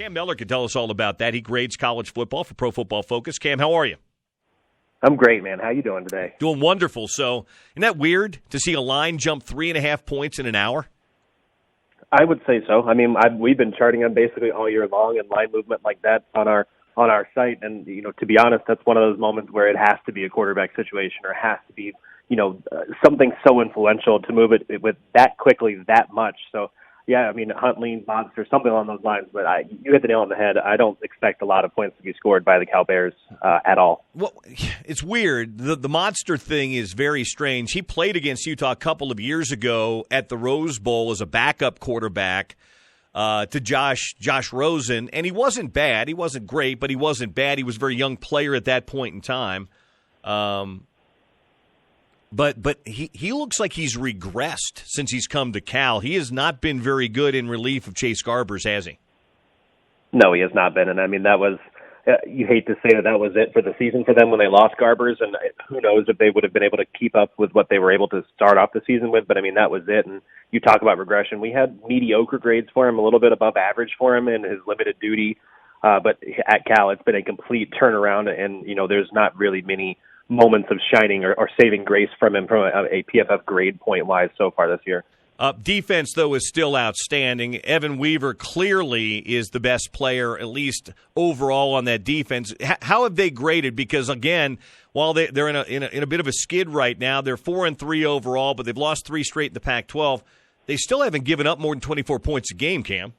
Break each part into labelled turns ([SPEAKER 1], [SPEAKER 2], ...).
[SPEAKER 1] Cam Mellor can tell us all about that. He grades college football for Pro Football Focus. Cam, how are you?
[SPEAKER 2] I'm great, man. How you doing today?
[SPEAKER 1] Doing wonderful. So, isn't that weird to see a line jump 3.5 points in an hour?
[SPEAKER 2] I would say so. I mean, we've been charting them basically all year long, and line movement like that on our site. And to be honest, that's one of those moments where it has to be a quarterback situation, or it has to be something so influential to move it with that quickly, that much. So. Yeah, I mean, Huntley, Monster, something along those lines. But you hit the nail on the head. I don't expect a lot of points to be scored by the Cal Bears at all.
[SPEAKER 1] Well, it's weird. The Monster thing is very strange. He played against Utah a couple of years ago at the Rose Bowl as a backup quarterback to Josh Rosen, and he wasn't bad. He wasn't great, but he wasn't bad. He was a very young player at that point in time. But he looks like he's regressed since he's come to Cal. He has not been very good in relief of Chase Garbers, has he?
[SPEAKER 2] No, he has not been. And, I mean, that was you hate to say that was it for the season for them when they lost Garbers. And who knows if they would have been able to keep up with what they were able to start off the season with. But, I mean, that was it. And you talk about regression. We had mediocre grades for him, a little bit above average for him in his limited duty. But at Cal, it's been a complete turnaround. And, there's not really many moments of shining or saving grace from him from a PFF grade point-wise so far this year.
[SPEAKER 1] Defense, though, is still outstanding. Evan Weaver clearly is the best player, at least overall, on that defense. How have they graded? Because, again, while they're in a bit of a skid right now, they're 4-3 overall, but they've lost 3 straight in the Pac-12. They still haven't given up more than 24 points a game, Cam.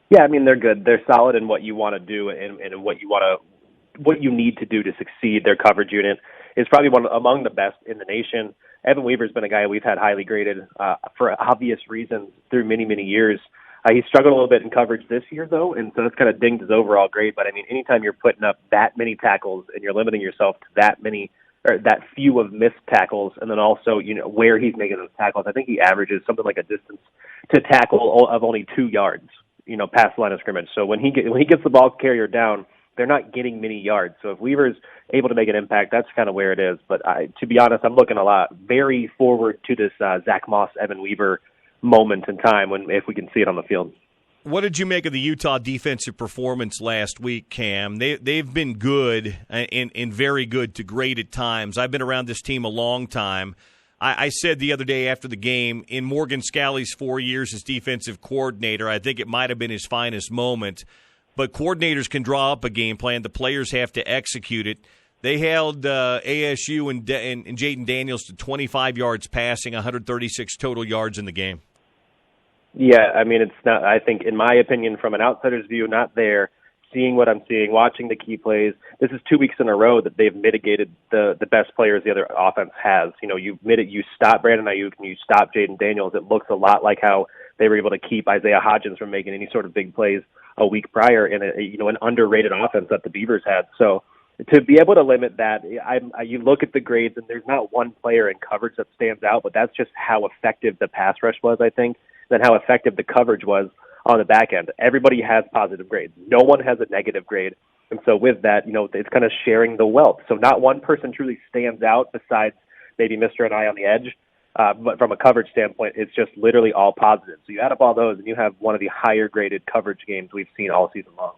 [SPEAKER 2] Yeah, I mean, they're good. They're solid in what you want to do and what you need to do to succeed. Their coverage unit is probably among the best in the nation. Evan Weaver's been a guy we've had highly graded for obvious reasons through many, many years. He struggled a little bit in coverage this year, though, and so it's kind of dinged his overall grade. But, I mean, anytime you're putting up that many tackles and you're limiting yourself to that few of missed tackles, and then also, where he's making those tackles, I think he averages something like a distance to tackle of only 2 yards, past the line of scrimmage. So when he gets the ball carrier down, they're not getting many yards. So if Weaver's able to make an impact, that's kind of where it is. But to be honest, I'm looking very forward to this Zach Moss, Evan Weaver moment in time if we can see it on the field.
[SPEAKER 1] What did you make of the Utah defensive performance last week, Cam? They've been good and very good to great at times. I've been around this team a long time. I said the other day after the game, in Morgan Scalley's 4 years as defensive coordinator, I think it might have been his finest moment. But coordinators can draw up a game plan. The players have to execute it. They held ASU and Jaden Daniels to 25 yards passing, 136 total yards in the game.
[SPEAKER 2] Yeah, I mean, it's not. I think, in my opinion, from an outsider's view, not there. Seeing what I'm seeing, watching the key plays. This is 2 weeks in a row that they've mitigated the best players the other offense has. You stop Brandon Ayuk and you stop Jaden Daniels. It looks a lot like how they were able to keep Isaiah Hodgins from making any sort of big plays a week prior in an underrated offense that the Beavers had. So to be able to limit that, you look at the grades and there's not one player in coverage that stands out, but that's just how effective the pass rush was, I think, than how effective the coverage was on the back end. Everybody has positive grades. No one has a negative grade. And so with that, it's kind of sharing the wealth. So not one person truly stands out besides maybe Mr. and I on the edge. But from a coverage standpoint, it's just literally all positive. So you add up all those, and you have one of the higher-graded coverage games we've seen all season long.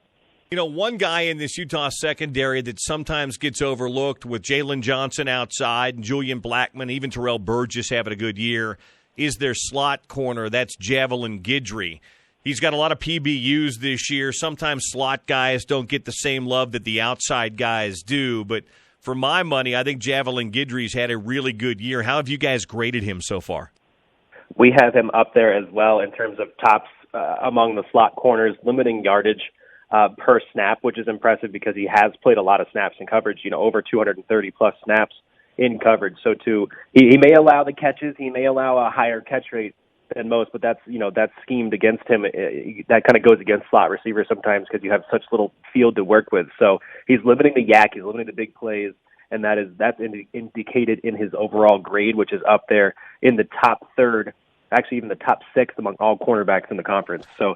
[SPEAKER 1] One guy in this Utah secondary that sometimes gets overlooked with Jalen Johnson outside and Julian Blackman, even Terrell Burgess having a good year, is their slot corner. That's Javelin Guidry. He's got a lot of PBUs this year. Sometimes slot guys don't get the same love that the outside guys do, but for my money, I think Javelin Guidry's had a really good year. How have you guys graded him so far?
[SPEAKER 2] We have him up there as well in terms of tops among the slot corners, limiting yardage per snap, which is impressive because he has played a lot of snaps in coverage, over 230-plus snaps in coverage. So he may allow the catches, he may allow a higher catch rate than most, but that's schemed against him. That kind of goes against slot receivers sometimes because you have such little field to work with. So he's limiting the yak, he's limiting the big plays, and that's indicated in his overall grade, which is up there in the top third, actually even the top sixth among all cornerbacks in the conference. So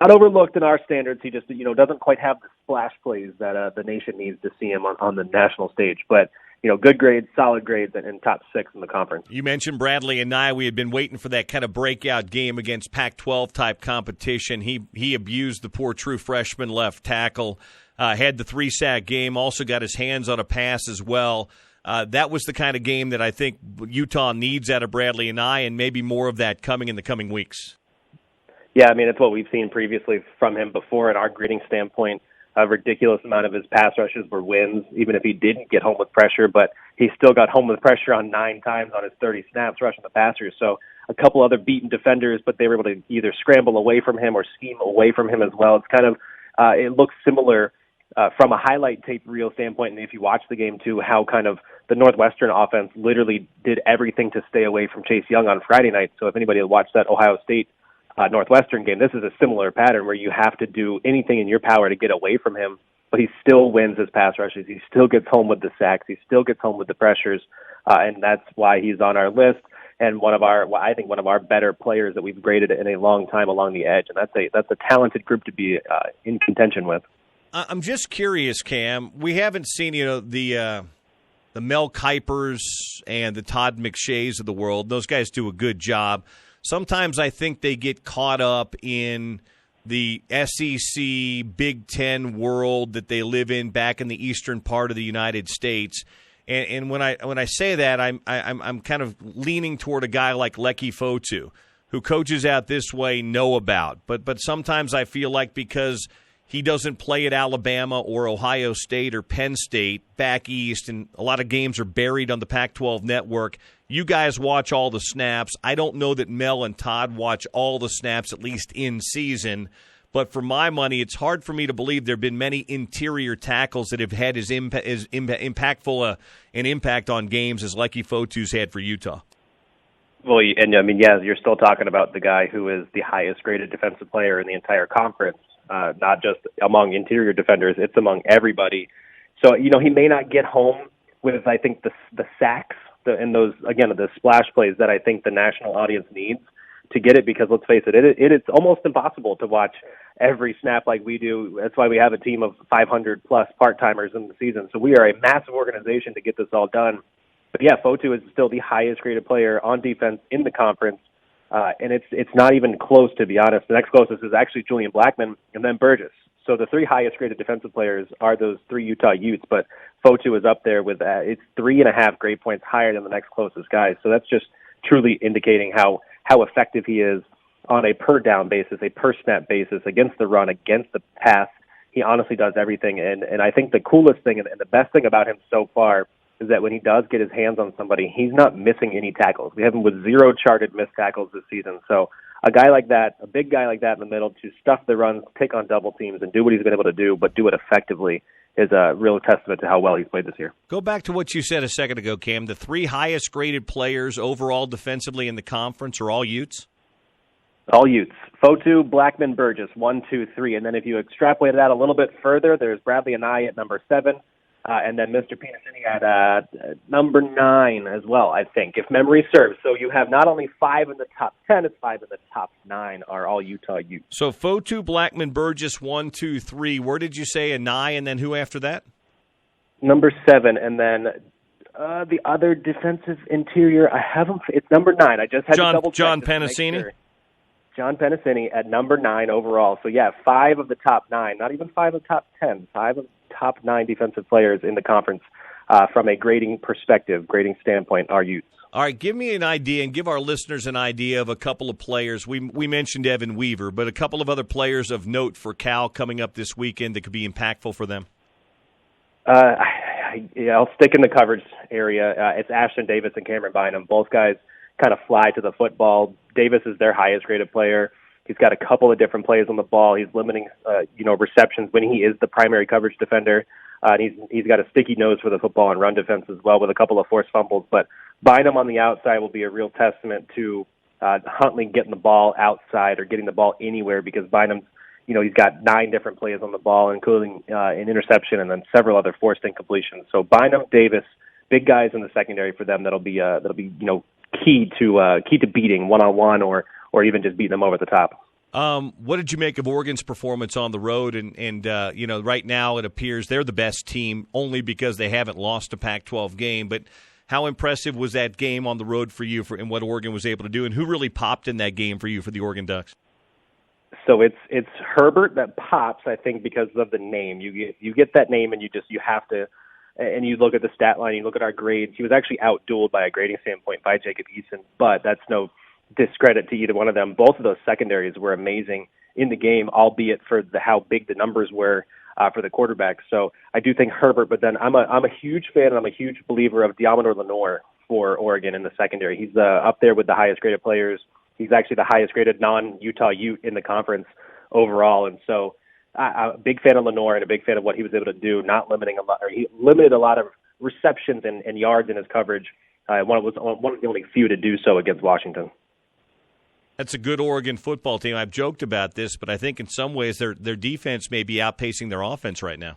[SPEAKER 2] not overlooked in our standards. He just doesn't quite have the splash plays that the nation needs to see him on the national stage, but good grades, solid grades, and top 6 in the conference.
[SPEAKER 1] You mentioned Bradley and I. We had been waiting for that kind of breakout game against Pac-12 type competition. He abused the poor true freshman left tackle, had the 3-sack game, also got his hands on a pass as well. That was the kind of game that I think Utah needs out of Bradley and I, and maybe more of that coming in the coming weeks.
[SPEAKER 2] Yeah, I mean, it's what we've seen previously from him before. In our grading standpoint, a ridiculous amount of his pass rushes were wins, even if he didn't get home with pressure, but he still got home with pressure on 9 times on his 30 snaps rushing the passer. So a couple other beaten defenders, but they were able to either scramble away from him or scheme away from him as well. It's kind of, it looks similar from a highlight tape reel standpoint, and if you watch the game too, how kind of the Northwestern offense literally did everything to stay away from Chase Young on Friday night. So if anybody had watched that Ohio State Northwestern game, this is a similar pattern where you have to do anything in your power to get away from him, but he still wins his pass rushes. He still gets home with the sacks. He still gets home with the pressures, and that's why he's on our list and one of our better players that we've graded in a long time along the edge, and that's a talented group to be in contention with.
[SPEAKER 1] I'm just curious, Cam. We haven't seen the Mel Kipers and the Todd McShays of the world. Those guys do a good job. Sometimes I think they get caught up in the SEC, Big Ten world that they live in back in the eastern part of the United States. And when I say that, I'm kind of leaning toward a guy like Leki Fotu, who coaches out this way know about. But sometimes I feel like because he doesn't play at Alabama or Ohio State or Penn State back east, and a lot of games are buried on the Pac-12 network. You guys watch all the snaps. I don't know that Mel and Todd watch all the snaps, at least in season. But for my money, it's hard for me to believe there have been many interior tackles that have had as impactful an impact on games as Leki Fotu's had for Utah.
[SPEAKER 2] Well, and I mean, yeah, you're still talking about the guy who is the highest graded defensive player in the entire conference. Not just among interior defenders, it's among everybody. So, he may not get home with, I think, the sacks and those, again, the splash plays that I think the national audience needs to get it, because let's face it, it's almost impossible to watch every snap like we do. That's why we have a team of 500-plus part-timers in the season. So we are a massive organization to get this all done. But, yeah, Fotu is still the highest-graded player on defense in the conference. And it's not even close, to be honest. The next closest is actually Julian Blackman and then Burgess. So the 3 highest-graded defensive players are those 3 Utah Utes, but Fotu is up there with it's 3.5 grade points higher than the next closest guys. So that's just truly indicating how effective he is on a per-down basis, a per-snap basis, against the run, against the pass. He honestly does everything. And I think the coolest thing and the best thing about him so far is that when he does get his hands on somebody, he's not missing any tackles. We have him with 0 charted missed tackles this season. So a guy like that, a big guy like that in the middle, to stuff the runs, take on double teams, and do what he's been able to do, but do it effectively, is a real testament to how well he's played this year.
[SPEAKER 1] Go back to what you said a second ago, Cam. The 3 highest-graded players overall defensively in the conference are all Utes?
[SPEAKER 2] All Utes. Fotu, Blackman, Burgess, 1, 2, 3. And then if you extrapolate that a little bit further, there's Bradley and I at number 7. And then Mr. Pinasini at number 9 as well, I think, if memory serves. So you have not only 5 in the top 10, it's 5 in the top 9 are all Utah Utes.
[SPEAKER 1] So Fotu, Blackman, Burgess, 1, 2, 3. Where did you say Anai, and then who after that?
[SPEAKER 2] Number 7, and then the other defensive interior, I haven't. It's number 9. I just had to double check.
[SPEAKER 1] John Penasini?
[SPEAKER 2] Sure. John Penasini at number 9 overall. So, yeah, 5 of the top 9, not even 5 of the top 10, 5 of the top 9 defensive players in the conference from a grading perspective, grading standpoint, are Utes.
[SPEAKER 1] All right, give me an idea and give our listeners an idea of a couple of players. We mentioned Evan Weaver, but a couple of other players of note for Cal coming up this weekend that could be impactful for them.
[SPEAKER 2] I'll stick in the coverage area. It's Ashton Davis and Cameron Bynum. Both guys kind of fly to the football. Davis is their highest-graded player. He's got a couple of different plays on the ball. He's limiting, receptions when he is the primary coverage defender. And he's got a sticky nose for the football and run defense as well, with a couple of forced fumbles. But Bynum on the outside will be a real testament to Huntley getting the ball outside or getting the ball anywhere, because Bynum's, he's got 9 different plays on the ball, including an interception and then several other forced incompletions. So Bynum, Davis, big guys in the secondary for them that'll be key to beating one-on-one or even just beating them over the top.
[SPEAKER 1] What did you make of Oregon's performance on the road? And right now it appears they're the best team only because they haven't lost a Pac-12 game. But how impressive was that game on the road for you and what Oregon was able to do? And who really popped in that game for you for the Oregon Ducks?
[SPEAKER 2] So it's Herbert that pops, I think, because of the name. You get that name, and you have to. And you look at the stat line, you look at our grades. He was actually outdueled by a grading standpoint by Jacob Eason, but that's no discredit to either one of them. Both of those secondaries were amazing in the game, albeit for how big the numbers were for the quarterback. So I do think Herbert, but then I'm a huge fan and I'm a huge believer of Diamador Lenore for Oregon in the secondary. He's up there with the highest graded players. He's actually the highest graded non-Utah Ute in the conference overall, and so I'm a big fan of Lenore and a big fan of what he was able to do, not limiting a lot, or he limited a lot of receptions and yards in his coverage. One of the only few to do so against Washington.
[SPEAKER 1] That's a good Oregon football team. I've joked about this, but I think in some ways their defense may be outpacing their offense right now.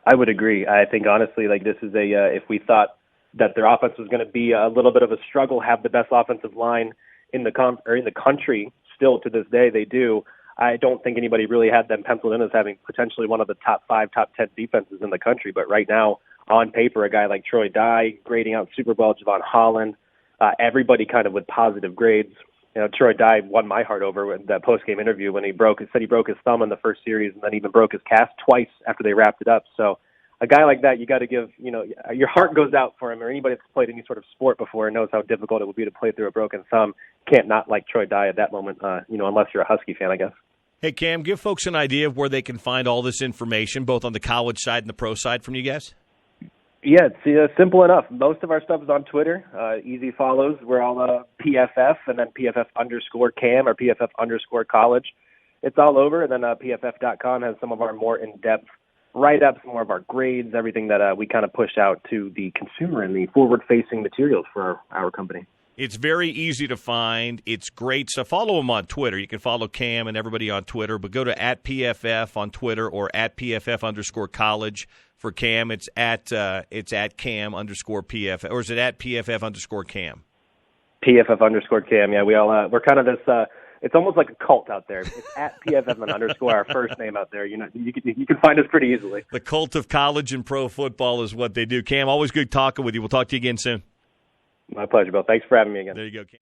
[SPEAKER 2] I would agree. I think honestly, this is if we thought that their offense was going to be a little bit of a struggle, have the best offensive line in the country, still to this day they do. I don't think anybody really had them penciled in as having potentially one of the top 5, top 10 defenses in the country. But right now, on paper, a guy like Troy Dye grading out Super Bowl, Javon Holland, everybody kind of with positive grades. Troy Dye won my heart over in that post-game interview when he said he broke his thumb in the first series and then even broke his calf twice after they wrapped it up. So a guy like that, you got to give, your heart goes out for him, or anybody that's played any sort of sport before knows how difficult it would be to play through a broken thumb. Can't not like Troy Dye at that moment, unless you're a Husky fan, I guess.
[SPEAKER 1] Hey, Cam, give folks an idea of where they can find all this information, both on the college side and the pro side from you guys.
[SPEAKER 2] Yeah, it's simple enough. Most of our stuff is on Twitter. Easy follows. We're all PFF and then PFF_Cam or PFF_college. It's all over. And then PFF.com has some of our more in-depth write-ups, more of our grades, everything that we kind of push out to the consumer and the forward-facing materials for our company.
[SPEAKER 1] It's very easy to find. It's great. So follow him on Twitter. You can follow Cam and everybody on Twitter, but go to @PFF on Twitter or @PFF_college for Cam. It's at Cam_PFF, or is it @PFF_Cam?
[SPEAKER 2] PFF_Cam. Yeah, we're kind of this. It's almost like a cult out there. It's @PFF _ our first name out there. You can find us pretty easily.
[SPEAKER 1] The cult of college and pro football is what they do. Cam, always good talking with you. We'll talk to you again soon.
[SPEAKER 2] My pleasure, Bill. Thanks for having me again.
[SPEAKER 1] There you go, Cam.